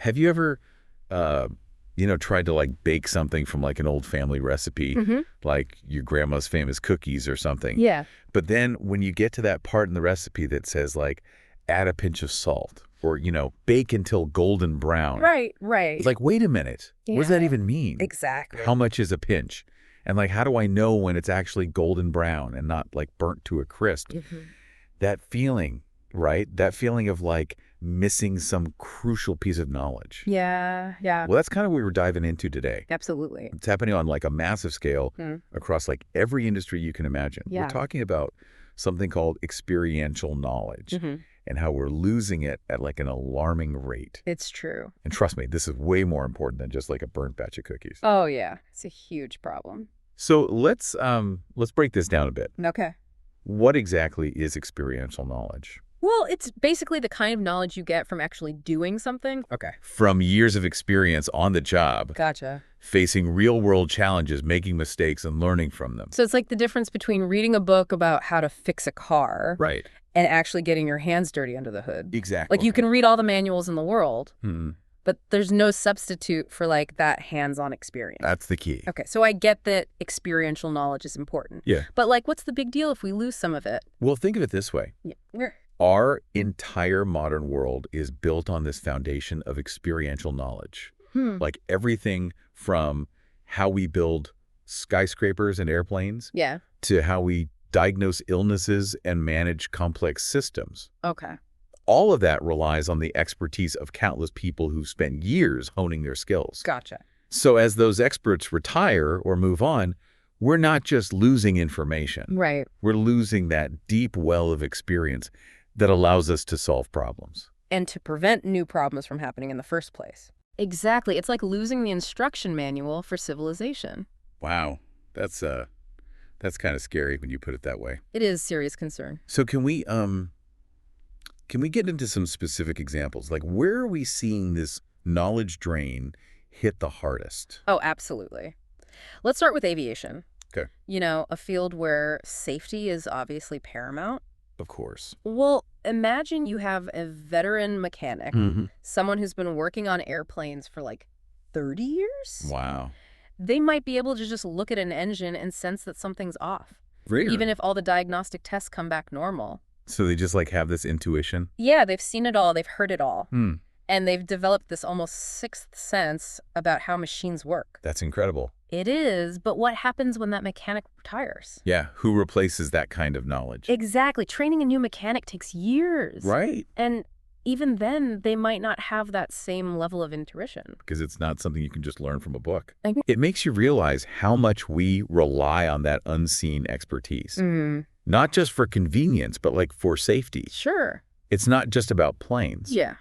Have you ever, tried to like bake something from like an old family recipe, like your grandma's famous cookies or something? Yeah. But then when you get to that part in the recipe that says like, add a pinch of salt or, bake until golden brown. Right. It's like, wait a minute. Yeah. What does that even mean? Exactly. How much is a pinch? And like, how do I know when it's actually golden brown and not like burnt to a crisp? That feeling, right? That feeling of like missing some crucial piece of knowledge. Yeah. Well, that's kind of what we were diving into today. Absolutely. It's happening on like a massive scale across like every industry you can imagine. Yeah. We're talking about something called experiential knowledge and how we're losing it at like an alarming rate. It's true. And trust me, this is way more important than just like a burnt batch of cookies. Oh, yeah. It's a huge problem. So let's break this down a bit. Okay. What exactly is experiential knowledge? Well, it's basically the kind of knowledge you get from actually doing something. Okay. From years of experience on the job. Gotcha. Facing real-world challenges, making mistakes, and learning from them. So it's like the difference between reading a book about how to fix a car Right. and actually getting your hands dirty under the hood. Exactly. Like you can read all the manuals in the world, but there's no substitute for like that hands-on experience. That's the key. Okay, so I get that experiential knowledge is important. Yeah. But like, what's the big deal if we lose some of it? Well, think of it this way. Yeah. Our entire modern world is built on this foundation of experiential knowledge. Like everything from how we build skyscrapers and airplanes to how we diagnose illnesses and manage complex systems. Okay. All of that relies on the expertise of countless people who've spent years honing their skills. Gotcha. So as those experts retire or move on, we're not just losing information. Right. We're losing that deep well of experience that allows us to solve problems. And to prevent new problems from happening in the first place. Exactly. It's like losing the instruction manual for civilization. Wow. That's kind of scary when you put it that way. It is serious concern. So can we get into some specific examples? Like where are we seeing this knowledge drain hit the hardest? Oh, absolutely. Let's start with aviation. Okay. A field where safety is obviously paramount. Of course. Well, imagine you have a veteran mechanic, someone who's been working on airplanes for like 30 years. Wow. They might be able to just look at an engine and sense that something's off. Really? Even if all the diagnostic tests come back normal. So they just like have this intuition? Yeah, they've seen it all. They've heard it all. And they've developed this almost sixth sense about how machines work. That's incredible. It is, but what happens when that mechanic retires? Yeah, who replaces that kind of knowledge? Exactly. Training a new mechanic takes years. Right. And even then, they might not have that same level of intuition. Because it's not something you can just learn from a book. It makes you realize how much we rely on that unseen expertise. Not just for convenience, but like for safety. Sure. It's not just about planes. Yeah.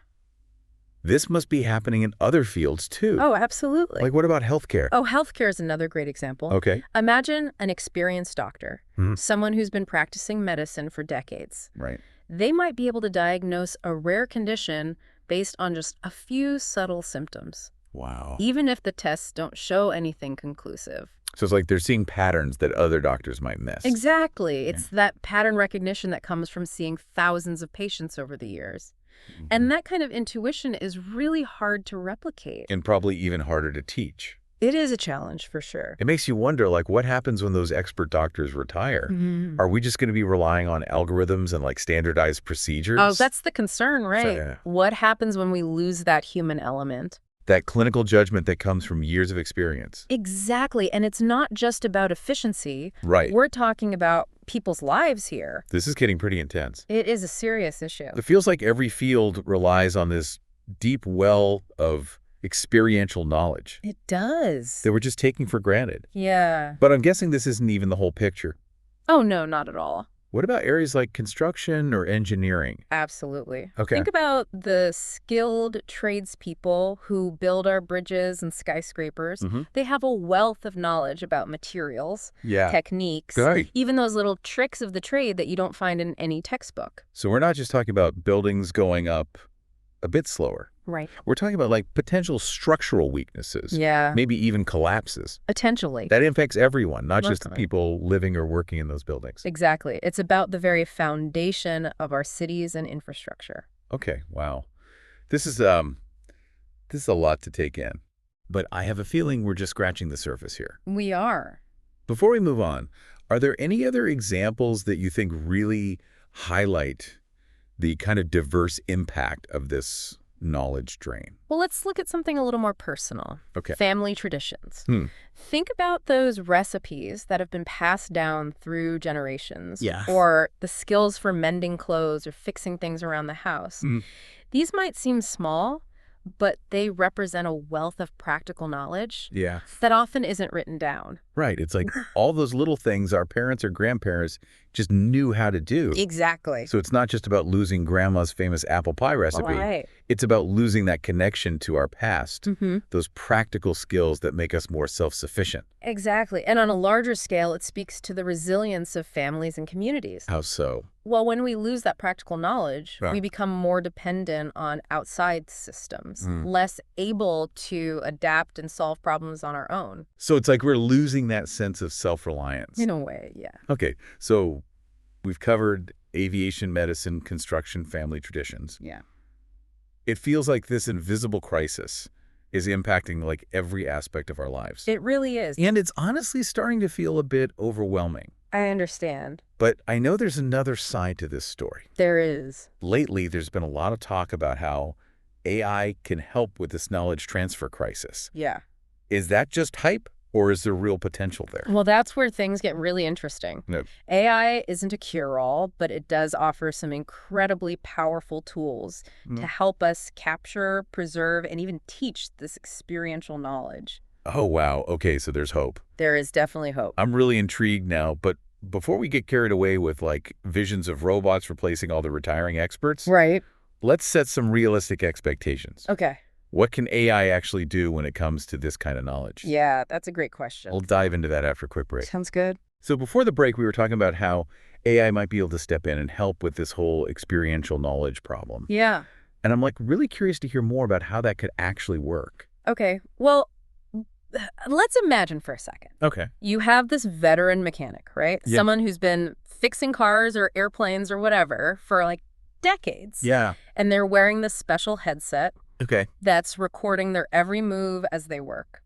This must be happening in other fields too. Oh, absolutely. Like what about healthcare? Oh, healthcare is another great example. Okay. Imagine an experienced doctor, someone who's been practicing medicine for decades. Right. They might be able to diagnose a rare condition based on just a few subtle symptoms. Wow. Even if the tests don't show anything conclusive. So it's like they're seeing patterns that other doctors might miss. Exactly. It's that pattern recognition that comes from seeing thousands of patients over the years. And that kind of intuition is really hard to replicate. And probably even harder to teach. It is a challenge for sure. It makes you wonder, like, what happens when those expert doctors retire? Are we just going to be relying on algorithms and like standardized procedures? Oh, that's the concern, right? So, yeah. What happens when we lose that human element? That clinical judgment that comes from years of experience. Exactly. And it's not just about efficiency. Right. We're talking about people's lives here. This is getting pretty intense. It is a serious issue. It feels like every field relies on this deep well of experiential knowledge. It does. That we're just taking for granted. Yeah. But I'm guessing this isn't even the whole picture. Oh, no, not at all. What about areas like construction or engineering? Absolutely. Okay. Think about the skilled tradespeople who build our bridges and skyscrapers. They have a wealth of knowledge about materials, techniques, even those little tricks of the trade that you don't find in any textbook. So we're not just talking about buildings going up a bit slower. Right. We're talking about like potential structural weaknesses. Yeah. Maybe even collapses. Potentially. That affects everyone, not just the people living or working in those buildings. Exactly. It's about the very foundation of our cities and infrastructure. Okay. Wow. This is This is a lot to take in. But I have a feeling we're just scratching the surface here. We are. Before we move on, are there any other examples that you think really highlight the kind of diverse impact of this knowledge drain? Well, let's look at something a little more personal. Okay. Family traditions. Think about those recipes that have been passed down through generations. Yeah. Or the skills for mending clothes or fixing things around the house. These might seem small, but they represent a wealth of practical knowledge that often isn't written down. Right. It's like all those little things our parents or grandparents just knew how to do. Exactly. So it's not just about losing grandma's famous apple pie recipe. Right. It's about losing that connection to our past, those practical skills that make us more self-sufficient. Exactly. And on a larger scale, it speaks to the resilience of families and communities. How so? Well, when we lose that practical knowledge, we become more dependent on outside systems, less able to adapt and solve problems on our own. So it's like we're losing that sense of self-reliance. In a way, yeah. Okay, so we've covered aviation, medicine, construction, family traditions. Yeah. It feels like this invisible crisis is impacting like every aspect of our lives. It really is. And it's honestly starting to feel a bit overwhelming. I understand. But I know there's another side to this story. There is. Lately, there's been a lot of talk about how AI can help with this knowledge transfer crisis. Yeah. Is that just hype, or is there real potential there? Well, that's where things get really interesting. No. AI isn't a cure-all, but it does offer some incredibly powerful tools to help us capture, preserve, and even teach this experiential knowledge. Oh, wow. Okay, so there's hope. There is definitely hope. I'm really intrigued now, but before we get carried away with like visions of robots replacing all the retiring experts, Right. let's set some realistic expectations. Okay. What can AI actually do when it comes to this kind of knowledge? Yeah, that's a great question. I'll dive into that after a quick break. Sounds good. So before the break, we were talking about how AI might be able to step in and help with this whole experiential knowledge problem. Yeah. And I'm like really curious to hear more about how that could actually work. Okay. Well, let's imagine for a second. Okay. You have this veteran mechanic, right? Yeah. Someone who's been fixing cars or airplanes or whatever for like decades. Yeah. And they're wearing this special headset Okay. that's recording their every move as they work.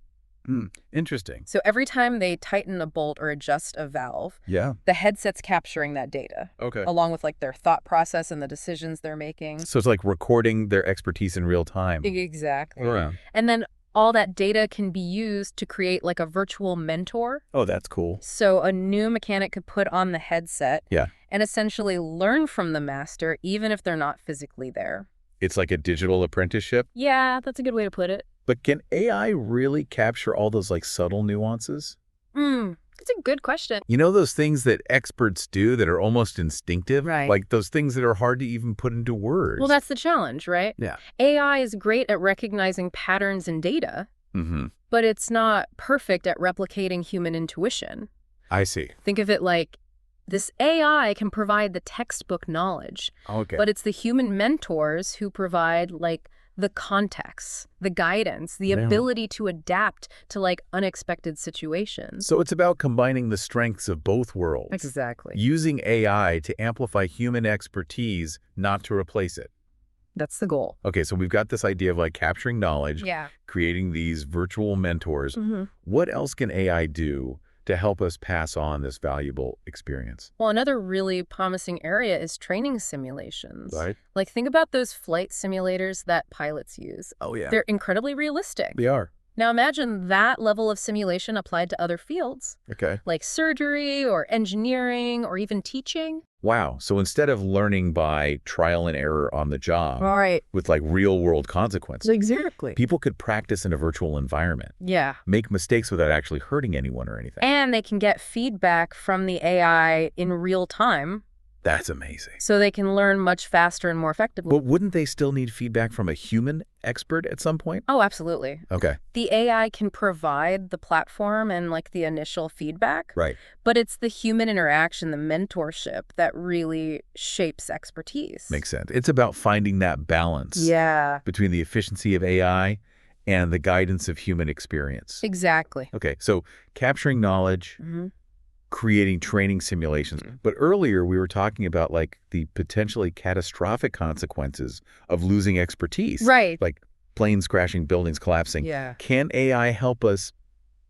Interesting. So every time they tighten a bolt or adjust a valve, Yeah. the headset's capturing that data, Okay. along with like their thought process and the decisions they're making. So it's like recording their expertise in real time. Exactly. Yeah. And then all that data can be used to create like a virtual mentor. Oh, that's cool. So a new mechanic could put on the headset Yeah. and essentially learn from the master, even if they're not physically there. It's like a digital apprenticeship. Yeah, that's a good way to put it. But can AI really capture all those like subtle nuances? That's a good question. You know those things that experts do that are almost instinctive? Right. Like those things that are hard to even put into words. Well, that's the challenge, right? Yeah. AI is great at recognizing patterns in data, but it's not perfect at replicating human intuition. I see. Think of it like this AI can provide the textbook knowledge, Okay. but it's the human mentors who provide like the context, the guidance, the ability to adapt to like unexpected situations. So it's about combining the strengths of both worlds. Exactly. Using AI to amplify human expertise, not to replace it. That's the goal. Okay, so we've got this idea of like capturing knowledge, Yeah. creating these virtual mentors. What else can AI do to help us pass on this valuable experience? Well, another really promising area is training simulations. Right. Like, think about those flight simulators that pilots use. Oh, yeah. They're incredibly realistic. They are. Now, imagine that level of simulation applied to other fields, Okay. like surgery or engineering or even teaching. Wow. So instead of learning by trial and error on the job Right. with like real world consequences, Exactly. people could practice in a virtual environment, Yeah. make mistakes without actually hurting anyone or anything. And they can get feedback from the AI in real time, That's amazing. so they can learn much faster and more effectively. But wouldn't they still need feedback from a human expert at some point? Oh, absolutely. Okay. The AI can provide the platform and like the initial feedback, Right. but it's the human interaction, the mentorship that really shapes expertise. Makes sense. It's about finding that balance Yeah, between the efficiency of AI and the guidance of human experience. exactly. Okay. So capturing knowledge, creating training simulations. But earlier we were talking about like the potentially catastrophic consequences of losing expertise. Right. Like planes crashing, buildings collapsing. Yeah. Can AI help us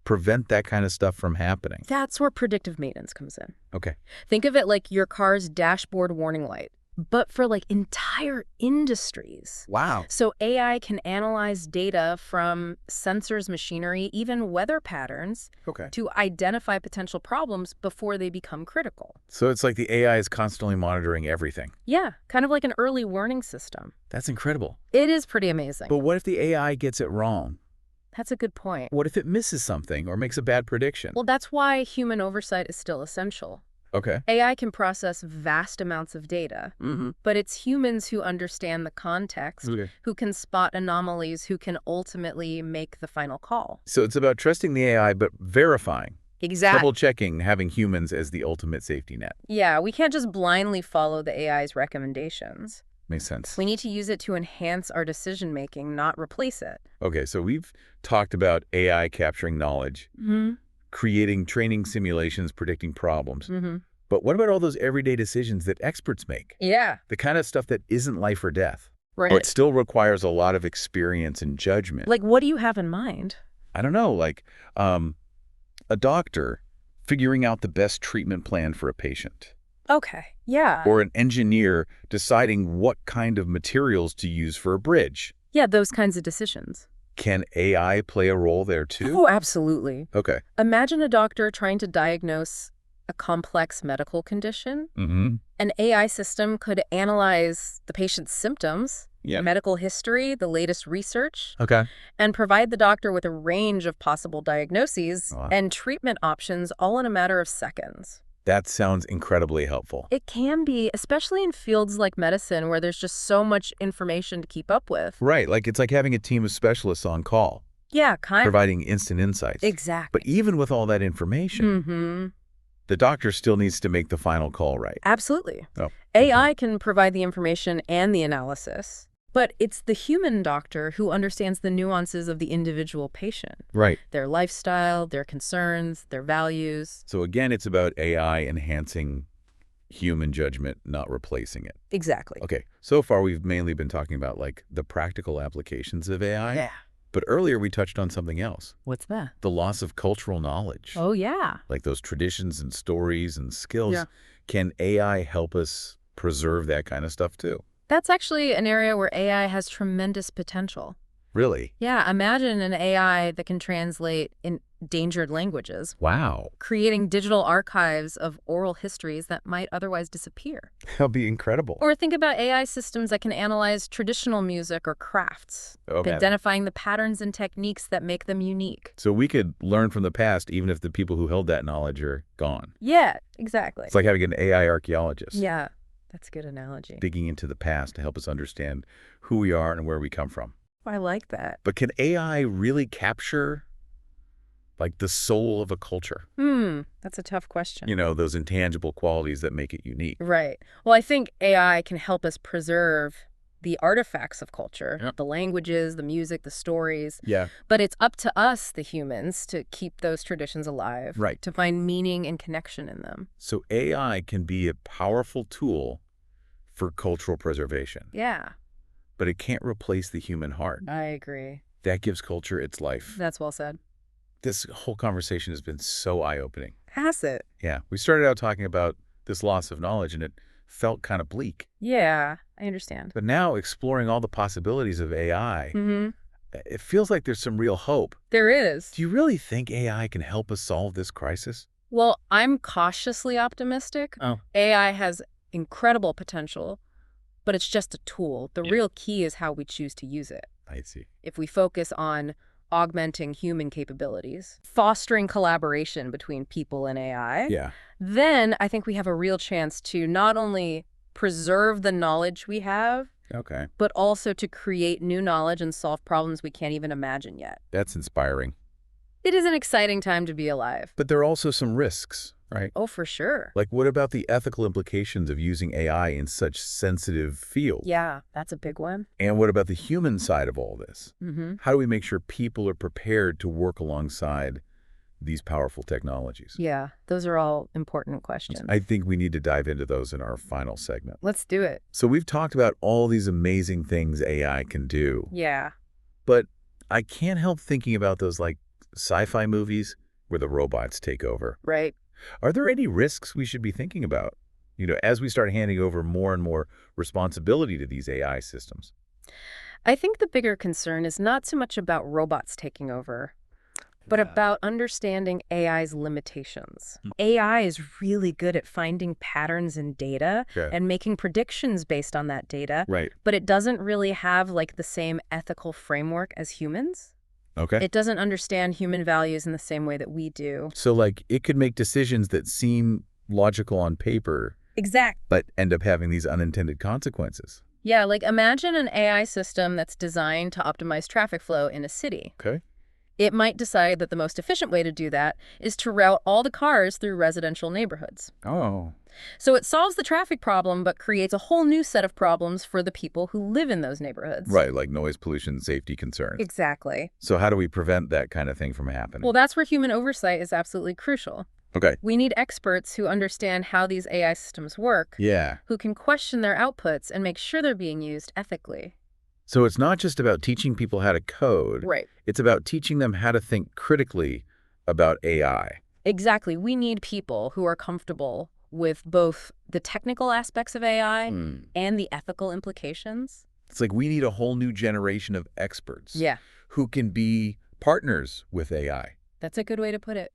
prevent that kind of stuff from happening? That's where predictive maintenance comes in. Okay. Think of it like your car's dashboard warning light, but for like entire industries. Wow. So AI can analyze data from sensors, machinery, even weather patterns to identify potential problems before they become critical. So it's like the AI is constantly monitoring everything. Yeah, kind of like an early warning system. That's incredible. It is pretty amazing. But what if the AI gets it wrong? That's a good point. What if it misses something or makes a bad prediction? Well, that's why human oversight is still essential. Okay. AI can process vast amounts of data, but it's humans who understand the context, who can spot anomalies, who can ultimately make the final call. So it's about trusting the AI, but verifying. Exactly. Double-checking, having humans as the ultimate safety net. Yeah, we can't just blindly follow the AI's recommendations. Makes sense. We need to use it to enhance our decision-making, not replace it. Okay, so we've talked about AI capturing knowledge, creating training simulations, predicting problems. But what about all those everyday decisions that experts make? Yeah. The kind of stuff that isn't life or death. Right. Or it still requires a lot of experience and judgment. Like, what do you have in mind? I don't know, like a doctor figuring out the best treatment plan for a patient. Okay, yeah. Or an engineer deciding what kind of materials to use for a bridge. Yeah, those kinds of decisions. Can AI play a role there too? Oh, absolutely. Okay. Imagine a doctor trying to diagnose a complex medical condition. An AI system could analyze the patient's symptoms, medical history, the latest research, and provide the doctor with a range of possible diagnoses and treatment options all in a matter of seconds. That sounds incredibly helpful. It can be, especially in fields like medicine where there's just so much information to keep up with. Right, like it's like having a team of specialists on call. Yeah, kind of. Providing instant insights. Exactly. But even with all that information, the doctor still needs to make the final call, right? Absolutely. Oh, AI can provide the information and the analysis, but it's the human doctor who understands the nuances of the individual patient. Right. Their lifestyle, their concerns, their values. So again, it's about AI enhancing human judgment, not replacing it. Exactly. Okay, so far we've mainly been talking about like the practical applications of AI. Yeah. But earlier we touched on something else. What's that? The loss of cultural knowledge. Oh, yeah. Like those traditions and stories and skills. Yeah. Can AI help us preserve that kind of stuff too? That's actually an area where AI has tremendous potential. Really? Yeah, imagine an AI that can translate endangered languages. Wow. Creating digital archives of oral histories that might otherwise disappear. That'll be incredible. Or think about AI systems that can analyze traditional music or crafts, identifying the patterns and techniques that make them unique. So we could learn from the past even if the people who held that knowledge are gone. Yeah, exactly. It's like having an AI archaeologist. Yeah, that's a good analogy. Digging into the past to help us understand who we are and where we come from. I like that. But can AI really capture, like, the soul of a culture? That's a tough question. You know, those intangible qualities that make it unique. Right. Well, I think AI can help us preserve the artifacts of culture, the languages, the music, the stories. Yeah. But it's up to us, the humans, to keep those traditions alive. Right. To find meaning and connection in them. So AI can be a powerful tool for cultural preservation. Yeah. But it can't replace the human heart. I agree. That gives culture its life. That's well said. This whole conversation has been so eye-opening. Has it? Yeah. We started out talking about this loss of knowledge, and it felt kind of bleak. Yeah, I understand. But now, exploring all the possibilities of AI, it feels like there's some real hope. There is. Do you really think AI can help us solve this crisis? Well, I'm cautiously optimistic. AI has incredible potential, but it's just a tool. The real key is how we choose to use it. I see. If we focus on augmenting human capabilities, fostering collaboration between people and AI, then I think we have a real chance to not only preserve the knowledge we have, but also to create new knowledge and solve problems we can't even imagine yet. That's inspiring. It is an exciting time to be alive. But there are also some risks, right? Oh, for sure. Like, what about the ethical implications of using AI in such sensitive fields? Yeah, that's a big one. And what about the human side of all this? How do we make sure people are prepared to work alongside these powerful technologies? Yeah, those are all important questions. I think we need to dive into those in our final segment. Let's do it. So we've talked about all these amazing things AI can do. Yeah. But I can't help thinking about those like sci-fi movies where the robots take over. Right. Are there any risks we should be thinking about, as we start handing over more and more responsibility to these AI systems? I think the bigger concern is not so much about robots taking over, but about understanding AI's limitations. AI is really good at finding patterns in data and making predictions based on that data. Right. But it doesn't really have like the same ethical framework as humans. Okay. It doesn't understand human values in the same way that we do. So like it could make decisions that seem logical on paper. Exactly. But end up having these unintended consequences. Yeah, like imagine an AI system that's designed to optimize traffic flow in a city. Okay. It might decide that the most efficient way to do that is to route all the cars through residential neighborhoods. Oh. So it solves the traffic problem, but creates a whole new set of problems for the people who live in those neighborhoods. Right, like noise pollution, safety concerns. Exactly. So how do we prevent that kind of thing from happening? Well, that's where human oversight is absolutely crucial. Okay. We need experts who understand how these AI systems work. Yeah. Who can question their outputs and make sure they're being used ethically. So it's not just about teaching people how to code. Right. It's about teaching them how to think critically about AI. Exactly. We need people who are comfortable with both the technical aspects of AI and the ethical implications. It's like we need a whole new generation of experts. Yeah. Who can be partners with AI. That's a good way to put it.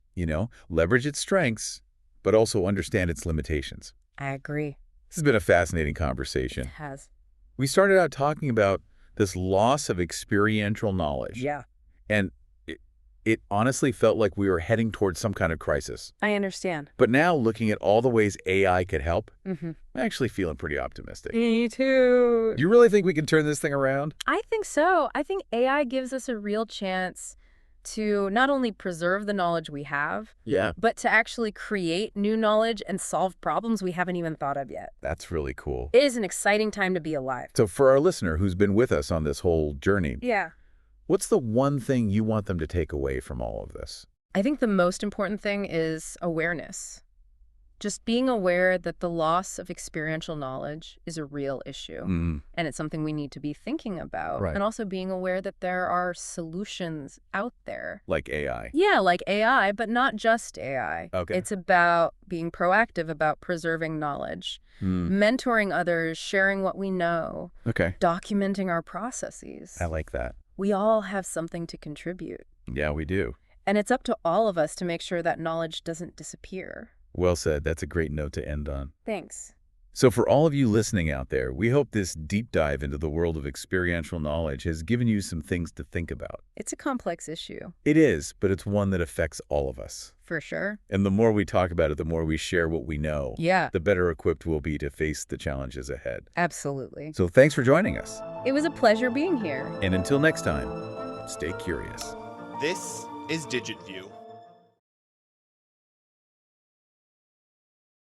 Leverage its strengths, but also understand its limitations. I agree. This has been a fascinating conversation. It has. We started out talking about this loss of experiential knowledge. Yeah. And it honestly felt like we were heading towards some kind of crisis. I understand. But now, looking at all the ways AI could help, I'm actually feeling pretty optimistic. Me too. You really think we can turn this thing around? I think so. I think AI gives us a real chance to not only preserve the knowledge we have, but to actually create new knowledge and solve problems we haven't even thought of yet. That's really cool. It is an exciting time to be alive. So for our listener who's been with us on this whole journey, what's the one thing you want them to take away from all of this? I think the most important thing is awareness. Just being aware that the loss of experiential knowledge is a real issue. And it's something we need to be thinking about. Right. And also being aware that there are solutions out there. Like AI. Yeah, like AI, but not just AI. Okay. It's about being proactive about preserving knowledge, mentoring others, sharing what we know, documenting our processes. I like that. We all have something to contribute. Yeah, we do. And it's up to all of us to make sure that knowledge doesn't disappear. Well said. That's a great note to end on. Thanks. So for all of you listening out there, we hope this deep dive into the world of experiential knowledge has given you some things to think about. It's a complex issue. It is, but it's one that affects all of us. For sure. And the more we talk about it, the more we share what we know, the better equipped we'll be to face the challenges ahead. Absolutely. So thanks for joining us. It was a pleasure being here. And until next time, stay curious. This is DigitView.